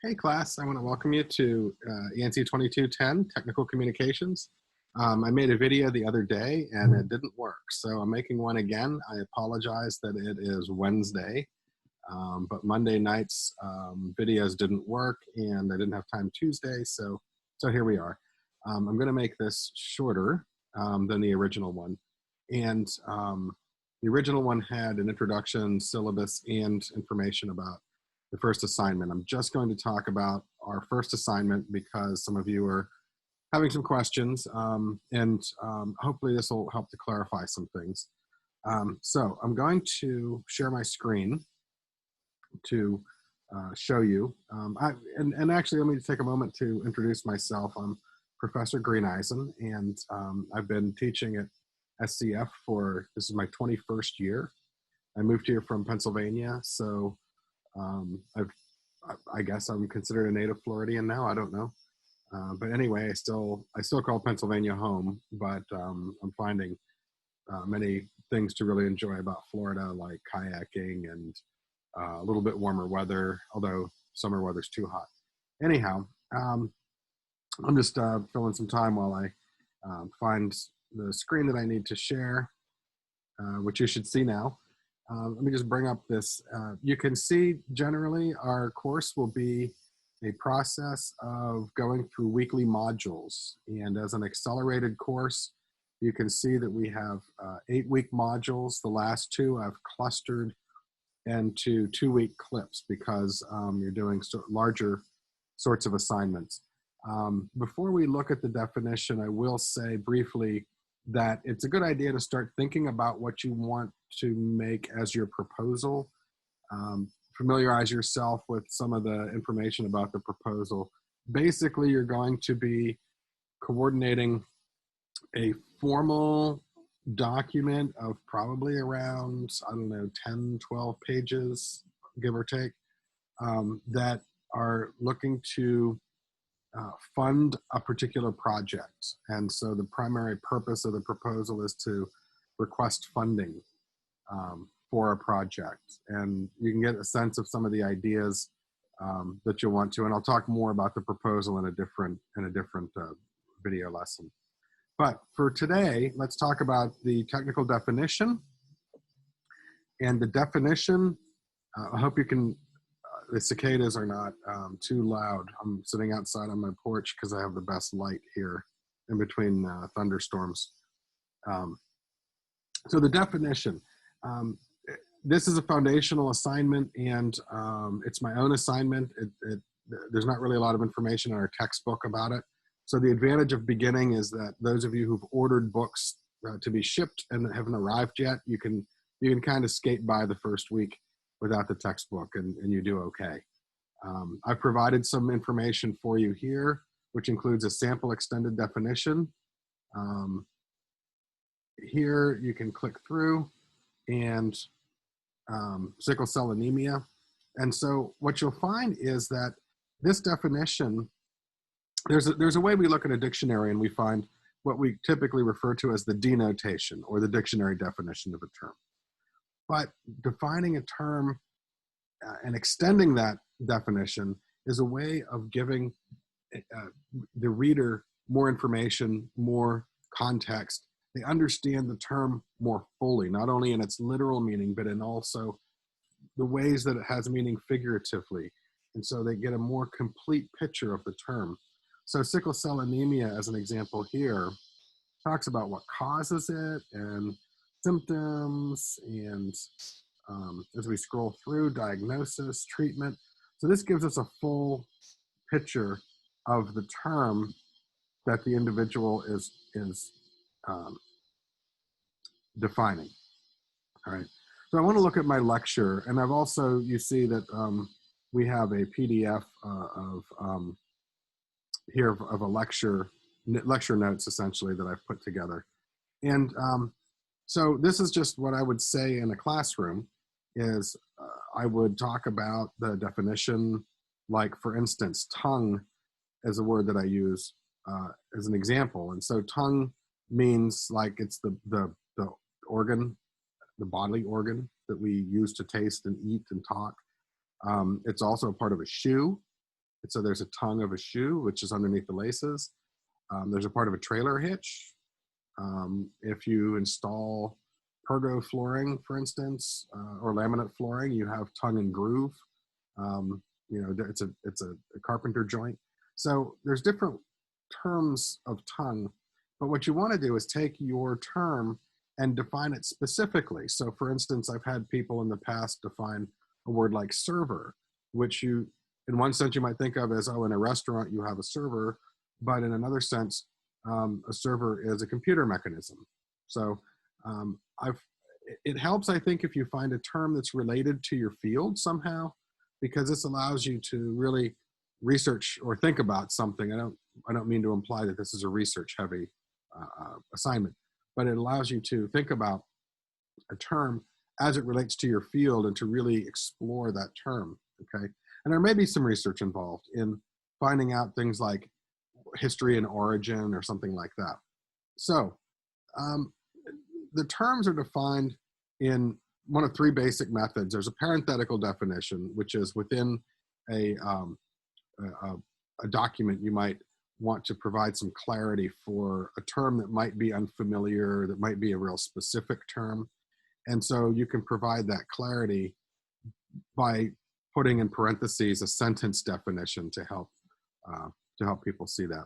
Hey class, I want to welcome you to ENC 2210, Technical Communications. I made a video the other day and it didn't work, so I'm making one again. I apologize that it is Wednesday, but Monday nights videos didn't work and I didn't have time Tuesday, so here we are. I'm going to make this shorter than the original one. And the original one had an introduction, syllabus, and information about the first assignment. I'm just going to talk about our first assignment because some of you are having some questions, and hopefully this will help to clarify some things. So I'm going to share my screen to show you. And actually, let me take a moment to introduce myself. I'm Professor Grieneisen, and I've been teaching at SCF this is my 21st year. I moved here from Pennsylvania, so I guess I'm considered a native Floridian now. I don't know, but anyway, I still call Pennsylvania home. But I'm finding many things to really enjoy about Florida, like kayaking and a little bit warmer weather. Although summer weather's too hot. Anyhow, I'm just filling some time while I find the screen that I need to share, which you should see now. Let me just bring up this. You can see generally our course will be a process of going through weekly modules. And as an accelerated course, you can see that we have 8-week modules. The last two I've clustered into 2-week clips because you're doing larger sorts of assignments. Before we look at the definition, I will say briefly that it's a good idea to start thinking about what you want to make as your proposal. Familiarize yourself with some of the information about the proposal. Basically, you're going to be coordinating a formal document of probably around, I don't know, 10, 12 pages, give or take, that are looking to fund a particular project. And so the primary purpose of the proposal is to request funding for a project. And you can get a sense of some of the ideas that you'll want to. And I'll talk more about the proposal in a different video lesson. But for today, let's talk about the technical definition. And the definition, I hope you can, the cicadas are not too loud. I'm sitting outside on my porch because I have the best light here in between thunderstorms. So the definition, this is a foundational assignment, and it's my own assignment. There's not really a lot of information in our textbook about it. So the advantage of beginning is that those of you who've ordered books to be shipped and haven't arrived yet, you can kind of skate by the first week without the textbook, and you do okay. I've provided some information for you here, which includes a sample extended definition. Here you can click through, and sickle cell anemia. And so what you'll find is that this definition, there's a way we look at a dictionary and we find what we typically refer to as the denotation or the dictionary definition of a term. But defining a term and extending that definition is a way of giving the reader more information, more context. They understand the term more fully, not only in its literal meaning, but in also the ways that it has meaning figuratively. And so they get a more complete picture of the term. So sickle cell anemia, as an example here, talks about what causes it and symptoms, and as we scroll through, diagnosis, treatment. So this gives us a full picture of the term that the individual is defining. All right. So I want to look at my lecture, and I've also, you see that we have a PDF here of a lecture notes essentially that I've put together. And so this is just what I would say in a classroom is I would talk about the definition, like for instance, tongue is a word that I use as an example. And so tongue means like it's the organ, the bodily organ that we use to taste and eat and talk. It's also a part of a shoe. So there's a tongue of a shoe, which is underneath the laces. There's a part of a trailer hitch. If you install pergo flooring, for instance, or laminate flooring, you have tongue and groove. It's a carpenter joint. So there's different terms of tongue, but what you want to do is take your term and define it specifically. So for instance, I've had people in the past define a word like server, which you, in one sense, you might think of as, oh, in a restaurant you have a server, but in another sense, a server is a computer mechanism. So it helps, I think, if you find a term that's related to your field somehow, because this allows you to really research or think about something. I don't mean to imply that this is a research heavy assignment, but it allows you to think about a term as it relates to your field and to really explore that term, okay? And there may be some research involved in finding out things like history and origin or something like that. So the terms are defined in one of three basic methods. There's a parenthetical definition, which is within a document you might want to provide some clarity for a term that might be unfamiliar, that might be a real specific term. And so you can provide that clarity by putting in parentheses a sentence definition to help people see that.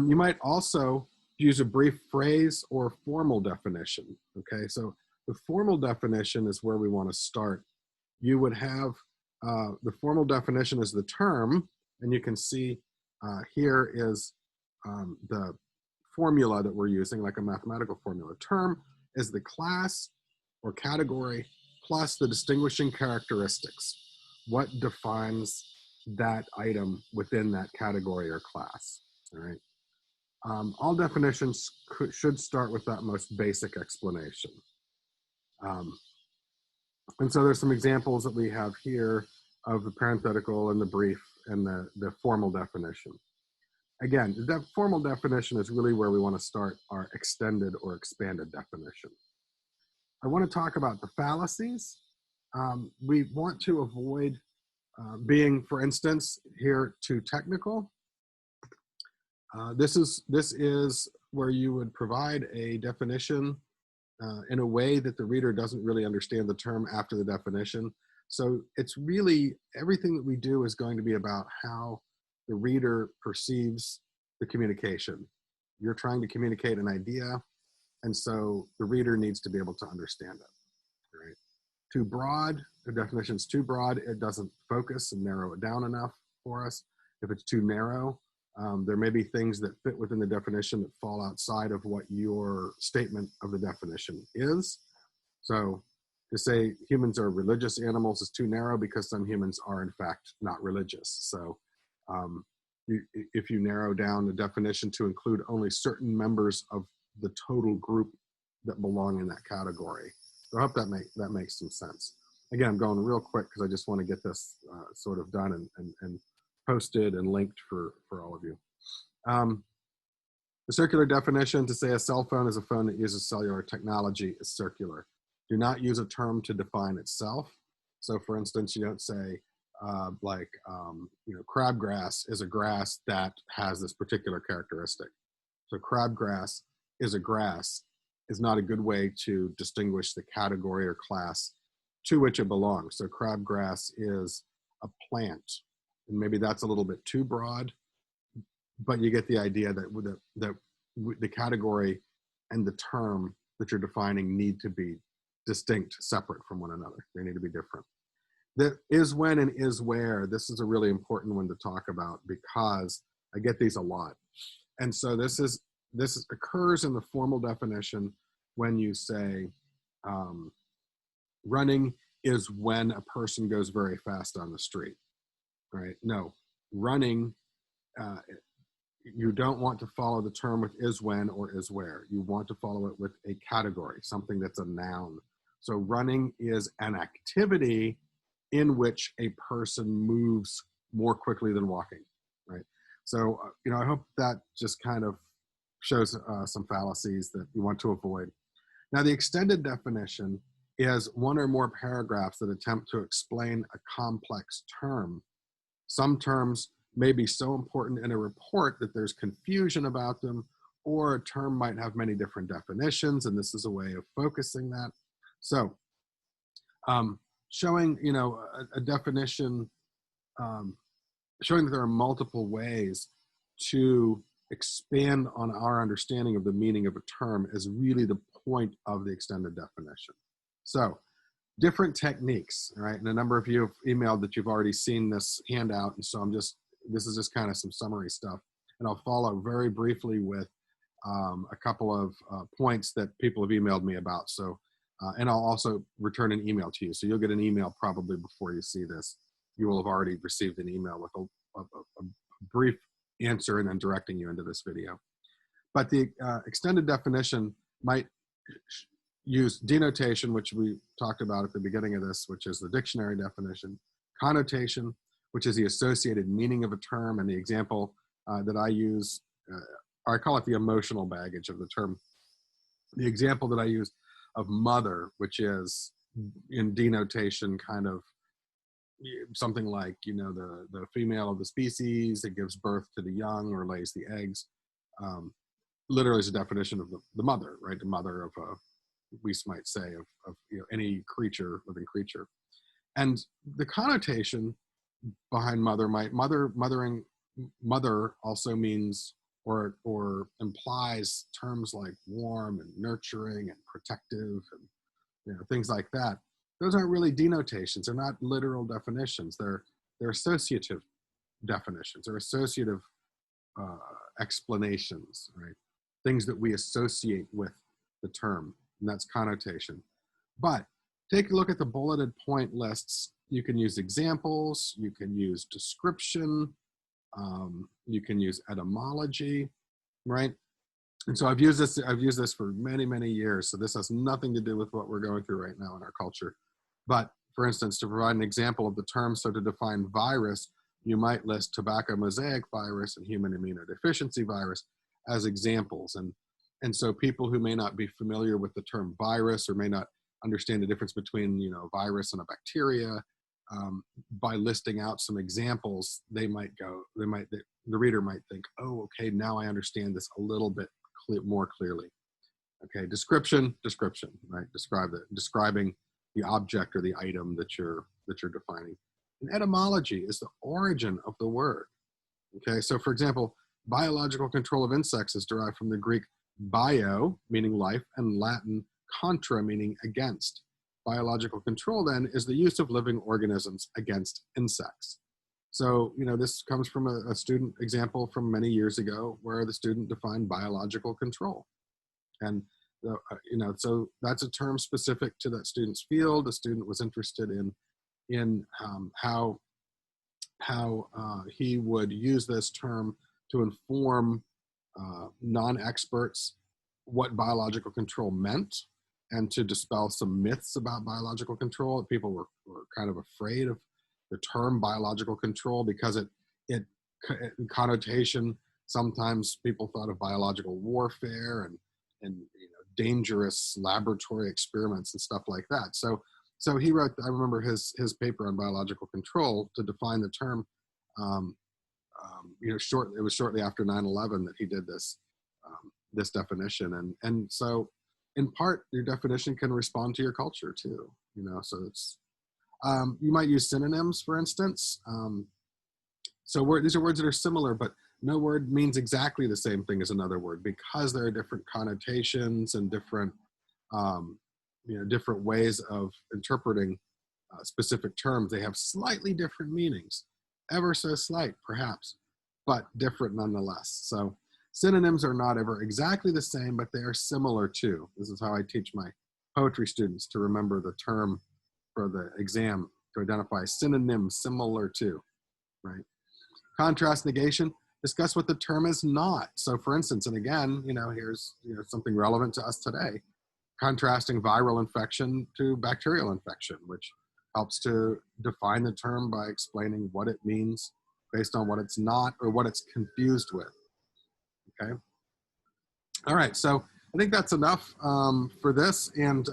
You might also use a brief phrase or formal definition, okay? So the formal definition is where we want to start. You would have the formal definition is the term, and you can see here is the formula that we're using, like a mathematical formula. Term is the class or category plus the distinguishing characteristics. What defines that item within that category or class, all right? All definitions should start with that most basic explanation. And so there's some examples that we have here of the parenthetical and the brief and the formal definition. Again, the formal definition is really where we want to start our extended or expanded definition. I want to talk about the fallacies. We want to avoid being, for instance, here too technical. This is where you would provide a definition in a way that the reader doesn't really understand the term after the definition. So it's really, everything that we do is going to be about how the reader perceives the communication. You're trying to communicate an idea, and so the reader needs to be able to understand it. Right? Too broad, the definition's too broad, it doesn't focus and narrow it down enough for us. If it's too narrow, there may be things that fit within the definition that fall outside of what your statement of the definition is. So to say humans are religious animals is too narrow because some humans are in fact not religious. So if you narrow down the definition to include only certain members of the total group that belong in that category. So I hope that makes some sense. Again, I'm going real quick because I just want to get this sort of done and posted and linked for all of you. The circular definition to say a cell phone is a phone that uses cellular technology is circular. Do not use a term to define itself. So for instance, you don't say crabgrass is a grass that has this particular characteristic. So crabgrass is a grass is not a good way to distinguish the category or class to which it belongs. So crabgrass is a plant, and maybe that's a little bit too broad, but you get the idea that the category and the term that you're defining need to be distinct, separate from one another. They need to be different. The is when and is where, this is a really important one to talk about because I get these a lot. And so this occurs in the formal definition when you say running is when a person goes very fast on the street, right? No, running, you don't want to follow the term with is when or is where. You want to follow it with a category, something that's a noun. So running is an activity in which a person moves more quickly than walking, right? So, I hope that just kind of shows some fallacies that you want to avoid. Now, the extended definition is one or more paragraphs that attempt to explain a complex term Some terms may be so important in a report that there's confusion about them, or a term might have many different definitions, and this is a way of focusing that. So showing, a definition, showing that there are multiple ways to expand on our understanding of the meaning of a term is really the point of the extended definition. So different techniques, right? And a number of you have emailed that you've already seen this handout. And so this is just kind of some summary stuff. And I'll follow very briefly with a couple of points that people have emailed me about. So, and I'll also return an email to you. So you'll get an email probably before you see this. You will have already received an email with a brief answer and then directing you into this video. But the extended definition might use denotation, which we talked about at the beginning of this, which is the dictionary definition, connotation, which is the associated meaning of a term, and the example that I use, or I call it the emotional baggage of the term. The example that I use of mother, which is in denotation kind of something like, the female of the species that gives birth to the young or lays the eggs, literally is a definition of the mother, right? The mother of we might say of any creature, living creature. And the connotation behind mother mother also means or implies terms like warm and nurturing and protective and things like that. Those aren't really denotations. They're not literal definitions. They're associative definitions. They're associative explanations, right? Things that we associate with the term, and that's connotation. But take a look at the bulleted point lists. You can use examples, you can use description, you can use etymology, right? And so I've used this for many, many years. So this has nothing to do with what we're going through right now in our culture. But for instance, to provide an example of the term, so to define virus, you might list tobacco mosaic virus and human immunodeficiency virus as examples. And so people who may not be familiar with the term virus or may not understand the difference between, virus and a bacteria, by listing out some examples, the reader might think, oh, okay, now I understand this a little bit more clearly. Okay, description, right? Describing the object or the item that you're defining. And etymology is the origin of the word. Okay, so for example, biological control of insects is derived from the Greek bio, meaning life, and Latin contra, meaning against. Biological control then is the use of living organisms against insects. So, this comes from a student example from many years ago where the student defined biological control. And, so that's a term specific to that student's field. The student was interested in how he would use this term to inform non-experts what biological control meant and to dispel some myths about biological control. People were kind of afraid of the term biological control because it connotation, sometimes people thought of biological warfare and dangerous laboratory experiments and stuff like that. So he wrote, I remember his paper on biological control to define the term. It was shortly after 9/11 that he did this definition, and so in part your definition can respond to your culture too. So it's you might use synonyms, for instance. So these are words that are similar, but no word means exactly the same thing as another word because there are different connotations and different different ways of interpreting specific terms. They have slightly different meanings, ever so slight perhaps, but different nonetheless. So synonyms are not ever exactly the same, but they are similar too. This is how I teach my poetry students to remember the term for the exam, to identify synonyms, similar to, right? Contrast, negation, discuss what the term is not. So for instance, and again, here's something relevant to us today, contrasting viral infection to bacterial infection, which helps to define the term by explaining what it means based on what it's not or what it's confused with. Okay. All right. So I think that's enough for this. And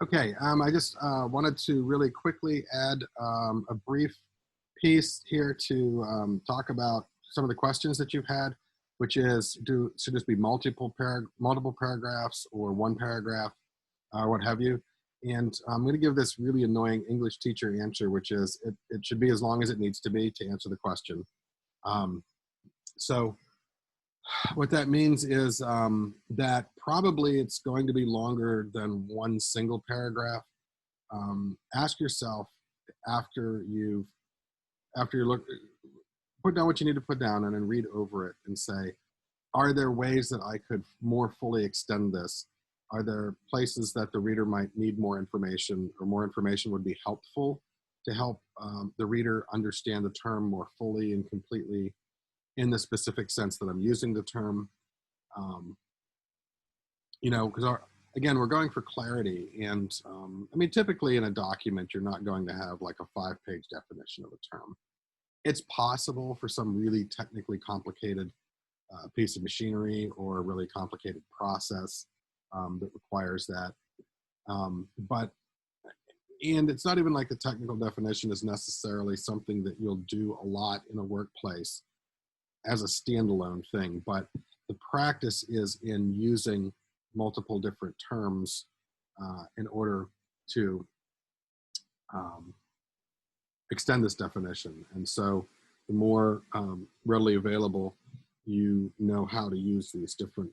Okay, I just wanted to really quickly add a brief piece here to talk about some of the questions that you've had, which is, should this be multiple paragraphs or one paragraph, or what have you? And I'm going to give this really annoying English teacher answer, which is it should be as long as it needs to be to answer the question. Um, so what that means is that probably it's going to be longer than one single paragraph. Ask yourself after you look, put down what you need to put down and then read over it and say, are there ways that I could more fully extend this? Are there places that the reader might need more information, or more information would be helpful to help the reader understand the term more fully and completely in the specific sense that I'm using the term? Um, because again, we're going for clarity. And I mean, typically in a document, you're not going to have like a 5-page definition of a term. It's possible for some really technically complicated piece of machinery or a really complicated process that requires that. But and it's not even like the technical definition is necessarily something that you'll do a lot in a workplace as a standalone thing, but the practice is in using multiple different terms in order to um, extend this definition. And so the more readily available you know how to use these different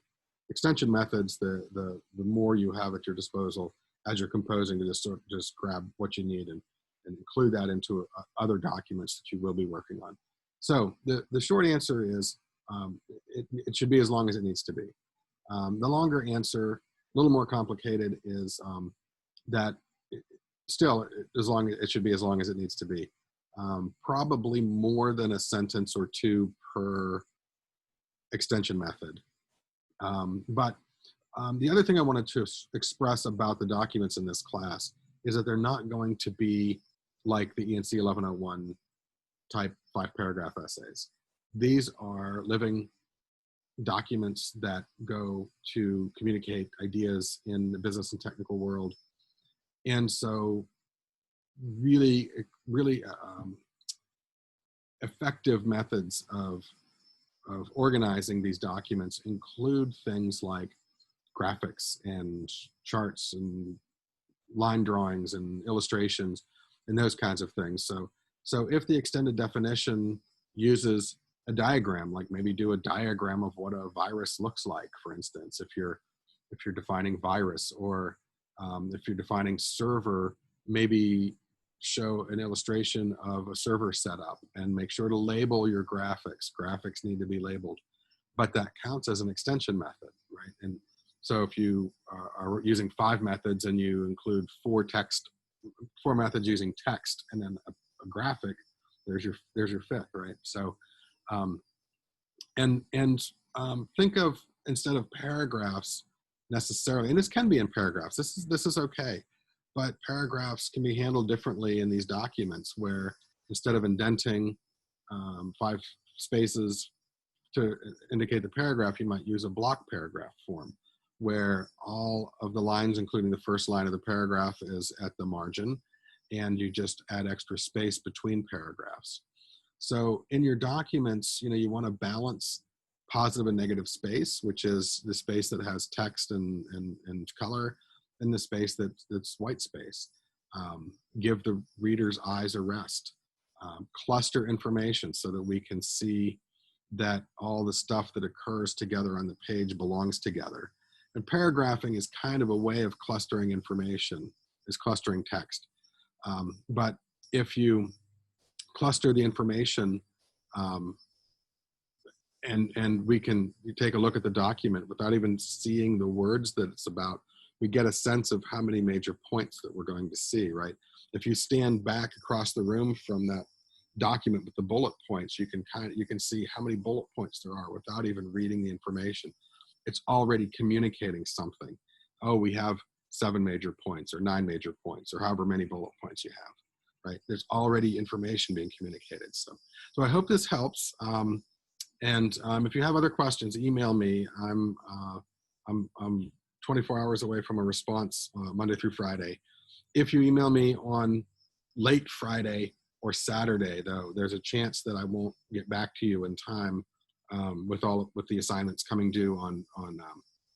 extension methods, the more you have at your disposal as you're composing to just grab what you need and include that into other documents that you will be working on. So the short answer is it should be as long as it needs to be. The longer answer, a little more complicated, is that still, it should be as long as it needs to be. Probably more than a sentence or two per extension method. But the other thing I wanted to express about the documents in this class is that they're not going to be like the ENC 1101 type 5-paragraph essays. These are living documents that go to communicate ideas in the business and technical world. And so really effective methods of organizing these documents include things like graphics and charts and line drawings and illustrations and those kinds of things. So if the extended definition uses a diagram, like maybe do a diagram of what a virus looks like, for instance, if you're defining virus, or if you're defining server, maybe show an illustration of a server setup and make sure to label your graphics. Graphics need to be labeled, but that counts as an extension method, right? And so if you are using 5 methods and you include 4 methods using text and then a graphic, there's your 5th, right? So think of, instead of paragraphs necessarily, and this can be in paragraphs, this is okay, but paragraphs can be handled differently in these documents, where instead of indenting 5 spaces to indicate the paragraph, you might use a block paragraph form, where all of the lines, including the first line of the paragraph, is at the margin, and you just add extra space between paragraphs. So in your documents, you want to balance positive and negative space, which is the space that has text and color, and the space that's white space. Give the reader's eyes a rest. Cluster information so that we can see that all the stuff that occurs together on the page belongs together. And paragraphing is kind of a way of clustering information, is clustering text. But if you cluster the information, and you take a look at the document without even seeing the words that it's about, we get a sense of how many major points that we're going to see, right? If you stand back across the room from that document with the bullet points, you can see how many bullet points there are without even reading the information. It's already communicating something. Oh, we have 7 major points or 9 major points, or however many bullet points you have, right? There's already information being communicated. So I hope this helps. And if you have other questions, email me. I'm 24 hours away from a response Monday through Friday. If you email me on late Friday or Saturday, though, there's a chance that I won't get back to you in time with the assignments coming due on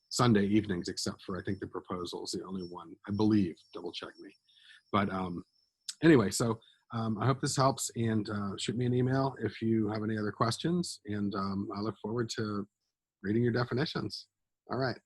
Sunday evenings, except for I think the proposal is the only one, I believe. Double check me. But anyway, so I hope this helps, and shoot me an email if you have any other questions, and I look forward to reading your definitions. All right.